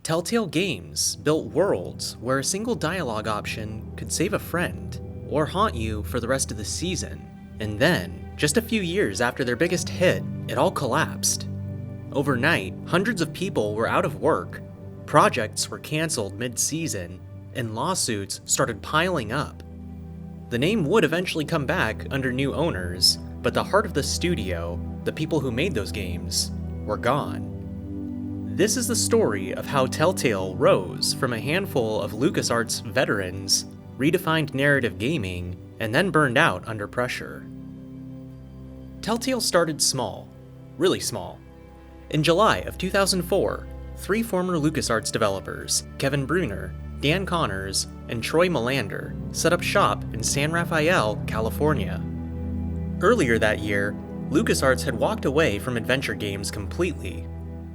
Telltale Games built worlds where a single dialogue option could save a friend, or haunt you for the rest of the season. And then, just a few years after their biggest hit, it all collapsed. Overnight, hundreds of people were out of work, projects were canceled mid-season, and lawsuits started piling up. The name would eventually come back under new owners, but the heart of the studio, the people who made those games, were gone. This is the story of how Telltale rose from a handful of LucasArts veterans, redefined narrative gaming, and then burned out under pressure. Telltale started small, really small. In July of 2004, 3 former LucasArts developers, Kevin Bruner, Dan Connors, and Troy Melander, set up shop in San Rafael, California. Earlier that year, LucasArts had walked away from adventure games completely.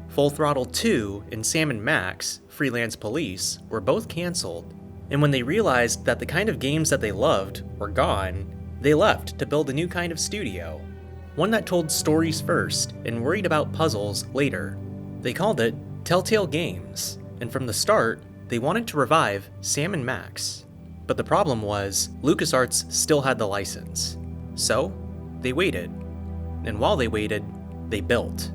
Full Throttle 2 and Sam & Max, Freelance Police, were both canceled, and when they realized that the kind of games that they loved were gone, they left to build a new kind of studio, one that told stories first and worried about puzzles later. They called it Telltale Games, and from the start, they wanted to revive Sam & Max. But the problem was, LucasArts still had the license. So, they waited. And while they waited, they built.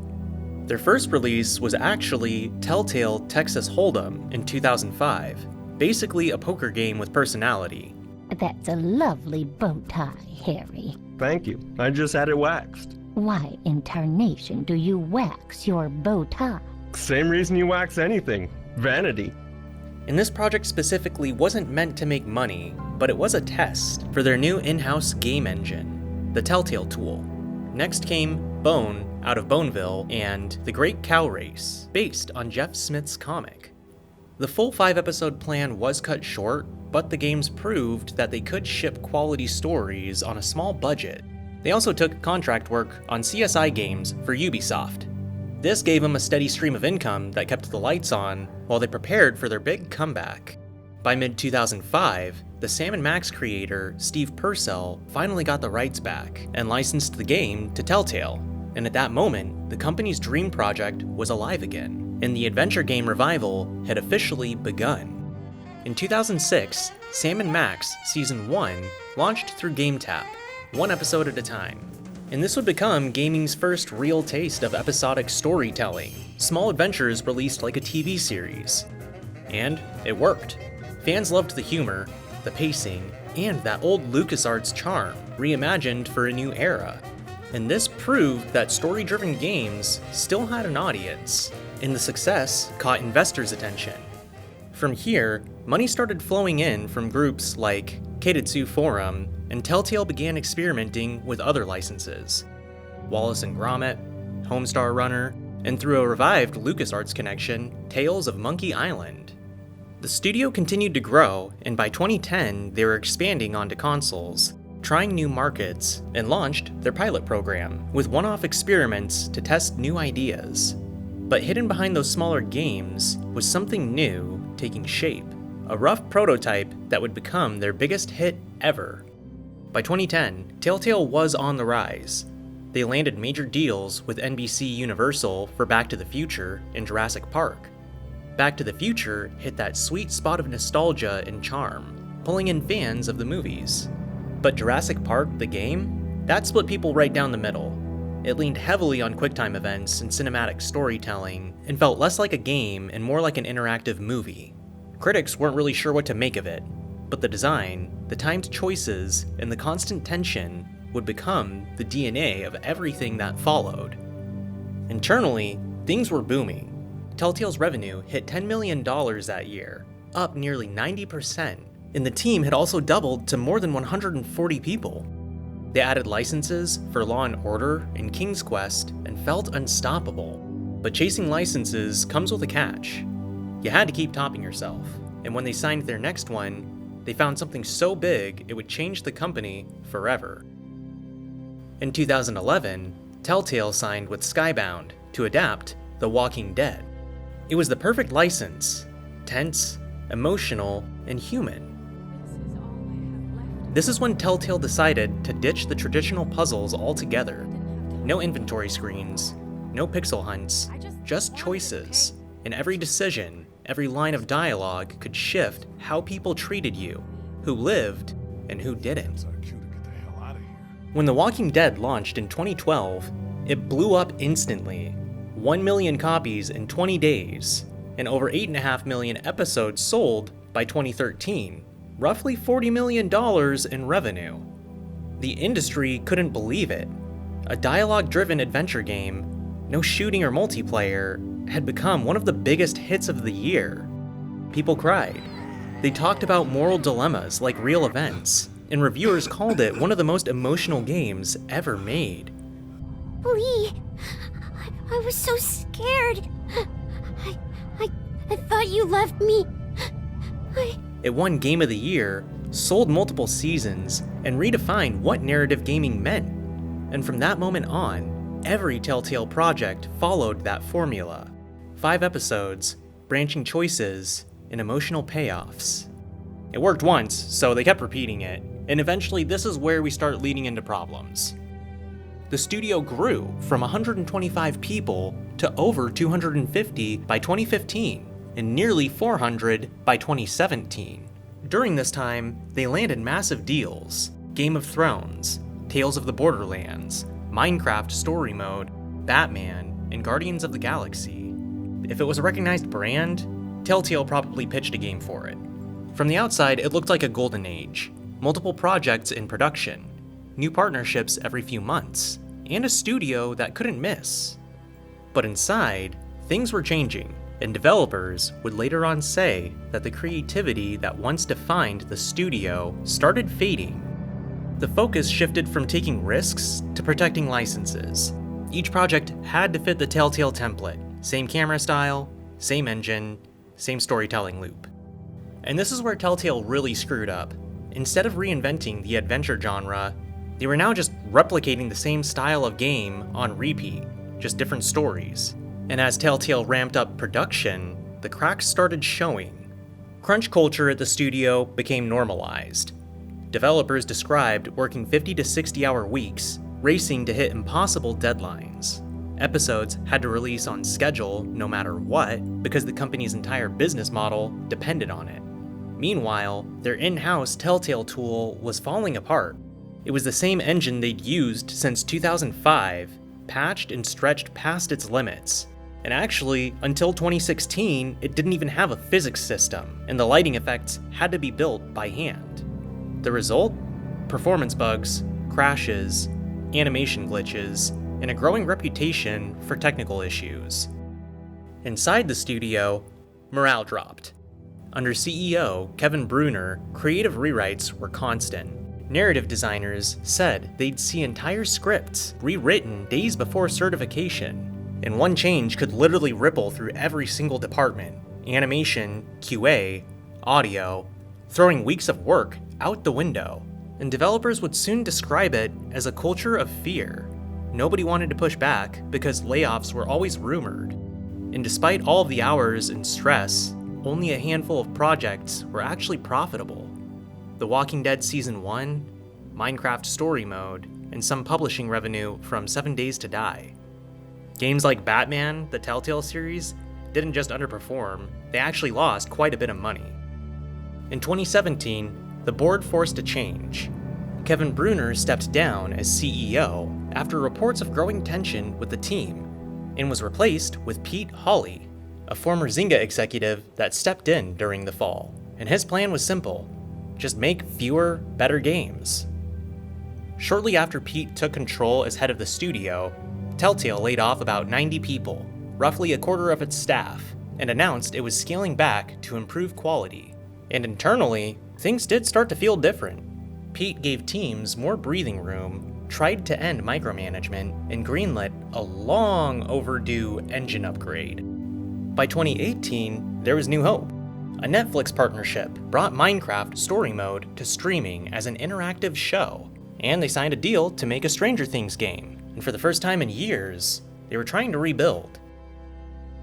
Their first release was actually Telltale Texas Hold'em in 2005, basically a poker game with personality. That's a lovely bow tie, Harry. Thank you. I just had it waxed. Why in tarnation do you wax your bow tie? Same reason you wax anything. Vanity. And this project specifically wasn't meant to make money, but it was a test for their new in-house game engine, the Telltale tool. Next came Bone out of Boneville and The Great Cow Race, based on Jeff Smith's comic. The full 5-episode plan was cut short, but the games proved that they could ship quality stories on a small budget. They also took contract work on CSI games for Ubisoft. This gave them a steady stream of income that kept the lights on while they prepared for their big comeback. By mid-2005, the Sam & Max creator, Steve Purcell, finally got the rights back and licensed the game to Telltale. And at that moment, the company's dream project was alive again, and the adventure game Revival had officially begun. In 2006, Sam & Max Season 1 launched through GameTap, 1 episode at a time. And this would become gaming's first real taste of episodic storytelling, small adventures released like a TV series. And it worked. Fans loved the humor, the pacing, and that old LucasArts charm, reimagined for a new era. And this proved that story-driven games still had an audience, and the success caught investors' attention. From here, money started flowing in from groups like Keiretsu Forum, and Telltale began experimenting with other licenses. Wallace & Gromit, Homestar Runner, and through a revived LucasArts connection, Tales of Monkey Island. The studio continued to grow, and by 2010, they were expanding onto consoles, trying new markets, and launched their pilot program, with one-off experiments to test new ideas. But hidden behind those smaller games was something new taking shape, a rough prototype that would become their biggest hit ever. By 2010, Telltale was on the rise. They landed major deals with NBC Universal for Back to the Future and Jurassic Park. Back to the Future hit that sweet spot of nostalgia and charm, pulling in fans of the movies. But Jurassic Park, the game, that split people right down the middle. It leaned heavily on QuickTime events and cinematic storytelling, and felt less like a game and more like an interactive movie. Critics weren't really sure what to make of it, but the design, the timed choices, and the constant tension would become the DNA of everything that followed. Internally, things were booming. Telltale's revenue hit $10 million that year, up nearly 90%, and the team had also doubled to more than 140 people. They added licenses for Law & Order and King's Quest and felt unstoppable. But chasing licenses comes with a catch. You had to keep topping yourself, and when they signed their next one, they found something so big it would change the company forever. In 2011, Telltale signed with Skybound to adapt The Walking Dead. It was the perfect license, tense, emotional, and human. This is when Telltale decided to ditch the traditional puzzles altogether. No inventory screens, no pixel hunts, just choices. and every decision, every line of dialogue could shift how people treated you, who lived and who didn't. When The Walking Dead launched in 2012, it blew up instantly. 1 million copies in 20 days, and over 8.5 million episodes sold by 2013, roughly $40 million in revenue. The industry couldn't believe it. A dialogue-driven adventure game, no shooting or multiplayer, had become one of the biggest hits of the year. People cried. They talked about moral dilemmas like real events, and reviewers called it one of the most emotional games ever made. Lee, I was so scared. I thought you left me. It won Game of the Year, sold multiple seasons, and redefined what narrative gaming meant. And from that moment on, every Telltale project followed that formula. 5 episodes, branching choices, and emotional payoffs. It worked once, so they kept repeating it, and eventually this is where we start leading into problems. The studio grew from 125 people to over 250 by 2015, and nearly 400 by 2017. During this time, they landed massive deals: Game of Thrones, Tales of the Borderlands, Minecraft Story Mode, Batman, and Guardians of the Galaxy. If it was a recognized brand, Telltale probably pitched a game for it. From the outside, it looked like a golden age. Multiple projects in production, new partnerships every few months, and a studio that couldn't miss. But inside, things were changing, and developers would later on say that the creativity that once defined the studio started fading. The focus shifted from taking risks to protecting licenses. Each project had to fit the Telltale template: same camera style, same engine, same storytelling loop. And this is where Telltale really screwed up. Instead of reinventing the adventure genre, they were now just replicating the same style of game on repeat, just different stories. And as Telltale ramped up production, the cracks started showing. Crunch culture at the studio became normalized. Developers described working 50 to 60-hour weeks, racing to hit impossible deadlines. Episodes had to release on schedule no matter what, because the company's entire business model depended on it. Meanwhile, their in-house Telltale tool was falling apart. It was the same engine they'd used since 2005, patched and stretched past its limits. And actually, until 2016, it didn't even have a physics system, and the lighting effects had to be built by hand. The result? Performance bugs, crashes, animation glitches, and a growing reputation for technical issues. Inside the studio, morale dropped. Under CEO Kevin Bruner, creative rewrites were constant. Narrative designers said they'd see entire scripts rewritten days before certification, and one change could literally ripple through every single department: animation, QA, audio, throwing weeks of work out the window. And developers would soon describe it as a culture of fear. Nobody wanted to push back because layoffs were always rumored. And despite all of the hours and stress, only a handful of projects were actually profitable. The Walking Dead Season 1, Minecraft Story Mode, and some publishing revenue from 7 Days to Die. Games like Batman, the Telltale series, didn't just underperform, they actually lost quite a bit of money. In 2017, the board forced a change. Kevin Bruner stepped down as CEO after reports of growing tension with the team, and was replaced with Pete Hawley, a former Zynga executive that stepped in during the fall. And his plan was simple: just make fewer, better games. Shortly after Pete took control as head of the studio, Telltale laid off about 90 people, roughly a quarter of its staff, and announced it was scaling back to improve quality. And internally, things did start to feel different. Pete gave teams more breathing room, tried to end micromanagement, and greenlit a long overdue engine upgrade. By 2018, there was new hope. A Netflix partnership brought Minecraft Story Mode to streaming as an interactive show, and they signed a deal to make a Stranger Things game, and for the first time in years, they were trying to rebuild.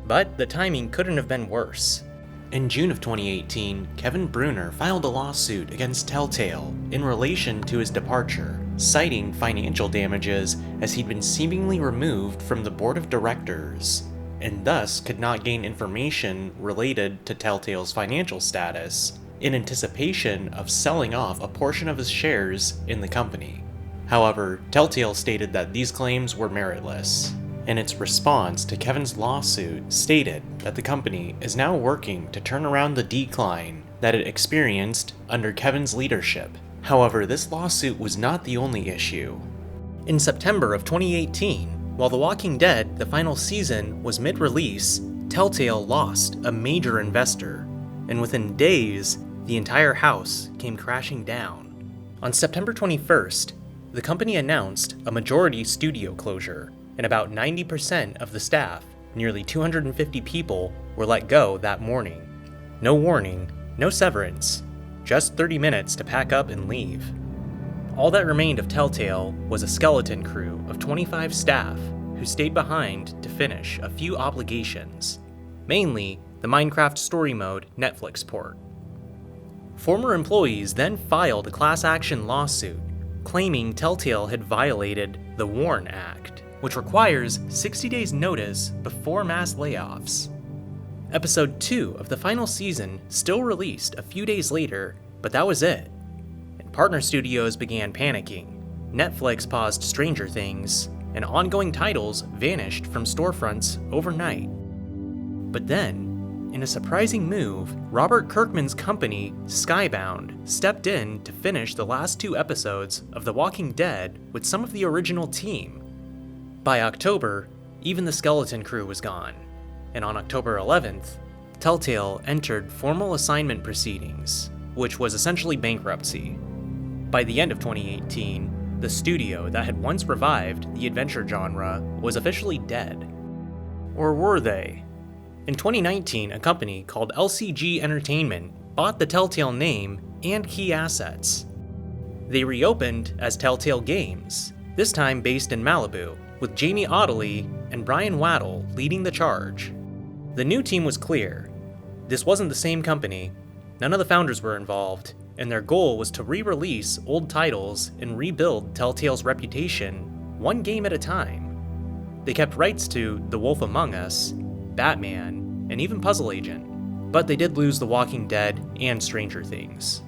But the timing couldn't have been worse. In June of 2018, Kevin Bruner filed a lawsuit against Telltale in relation to his departure, citing financial damages as he'd been seemingly removed from the board of directors. and thus could not gain information related to Telltale's financial status in anticipation of selling off a portion of his shares in the company. However, Telltale stated that these claims were meritless. In its response to Kevin's lawsuit, stated that the company is now working to turn around the decline that it experienced under Kevin's leadership. However, this lawsuit was not the only issue. In September of 2018, while The Walking Dead, the final season, was mid-release, Telltale lost a major investor, and within days, the entire house came crashing down. On September 21st, the company announced a majority studio closure, and about 90% of the staff, nearly 250 people, were let go that morning. No warning, no severance, just 30 minutes to pack up and leave. All that remained of Telltale was a skeleton crew of 25 staff who stayed behind to finish a few obligations, mainly the Minecraft Story Mode Netflix port. Former employees then filed a class action lawsuit claiming Telltale had violated the WARN Act, which requires 60 days notice before mass layoffs. Episode 2 of the final season still released a few days later, but that was it. And partner studios began panicking. Netflix paused Stranger Things, and ongoing titles vanished from storefronts overnight. But then, in a surprising move, Robert Kirkman's company, Skybound, stepped in to finish the last 2 episodes of The Walking Dead with some of the original team. By October, even the skeleton crew was gone, and on October 11th, Telltale entered formal assignment proceedings, which was essentially bankruptcy. By the end of 2018, the studio that had once revived the adventure genre was officially dead. Or were they? In 2019, a company called LCG Entertainment bought the Telltale name and key assets. They reopened as Telltale Games, this time based in Malibu, with Jamie Ottley and Brian Waddell leading the charge. The new team was clear. This wasn't the same company, none of the founders were involved, and their goal was to re-release old titles and rebuild Telltale's reputation one game at a time. They kept rights to The Wolf Among Us, Batman, and even Puzzle Agent, but they did lose The Walking Dead and Stranger Things.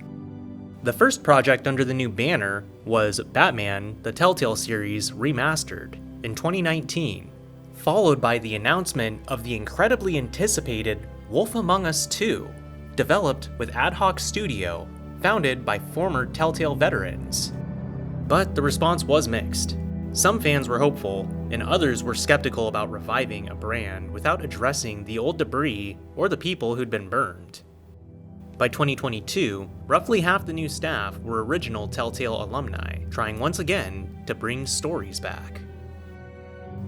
The first project under the new banner was Batman, the Telltale series remastered, in 2019, followed by the announcement of the incredibly anticipated Wolf Among Us 2, developed with Ad Hoc Studio, founded by former Telltale veterans. But the response was mixed. Some fans were hopeful, and others were skeptical about reviving a brand without addressing the old debris or the people who'd been burned. By 2022, roughly half the new staff were original Telltale alumni, trying once again to bring stories back.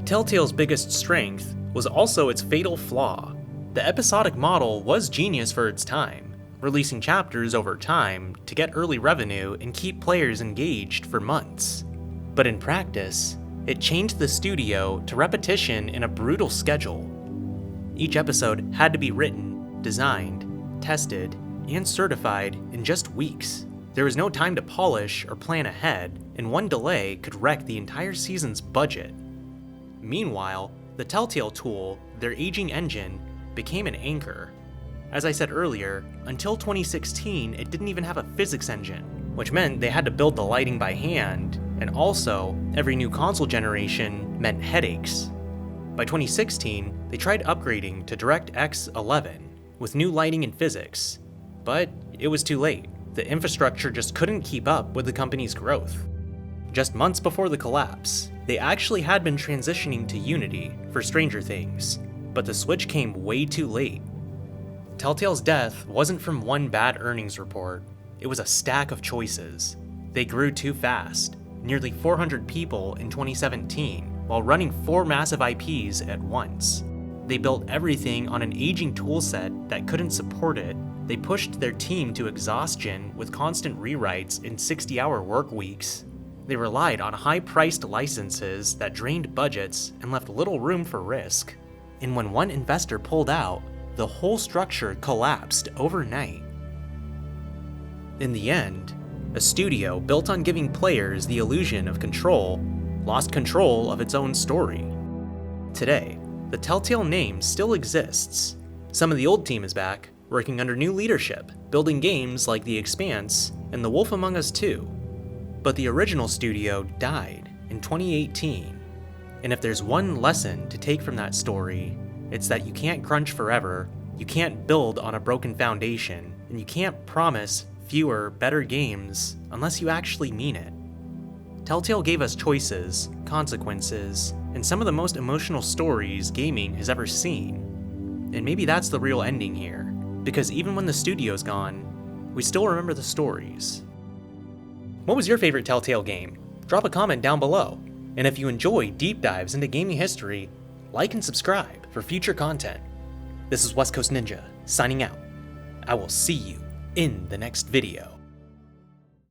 Telltale's biggest strength was also its fatal flaw. The episodic model was genius for its time, releasing chapters over time to get early revenue and keep players engaged for months. But in practice, it chained the studio to repetition in a brutal schedule. Each episode had to be written, designed, tested, and certified in just weeks. There was no time to polish or plan ahead, and one delay could wreck the entire season's budget. Meanwhile, the Telltale tool, their aging engine, became an anchor. As I said earlier, until 2016, it didn't even have a physics engine, which meant they had to build the lighting by hand, and also, every new console generation meant headaches. By 2016, they tried upgrading to DirectX 11 with new lighting and physics, but it was too late. The infrastructure just couldn't keep up with the company's growth. Just months before the collapse, they actually had been transitioning to Unity for Stranger Things, but the switch came way too late. Telltale's death wasn't from one bad earnings report, it was a stack of choices. They grew too fast, nearly 400 people in 2017, while running 4 massive IPs at once. They built everything on an aging toolset that couldn't support it. They pushed their team to exhaustion with constant rewrites in 60-hour work weeks. They relied on high-priced licenses that drained budgets and left little room for risk. And when one investor pulled out, the whole structure collapsed overnight. In the end, a studio built on giving players the illusion of control lost control of its own story. Today, the Telltale name still exists. Some of the old team is back, working under new leadership, building games like The Expanse and The Wolf Among Us 2. But the original studio died in 2018. And if there's one lesson to take from that story, it's that you can't crunch forever, you can't build on a broken foundation, and you can't promise fewer, better games unless you actually mean it. Telltale gave us choices, consequences, and some of the most emotional stories gaming has ever seen. And maybe that's the real ending here, because even when the studio's gone, we still remember the stories. What was your favorite Telltale game? Drop a comment down below. And if you enjoy deep dives into gaming history, like and subscribe for future content. This is West Coast Ninja, signing out. I will see you in the next video.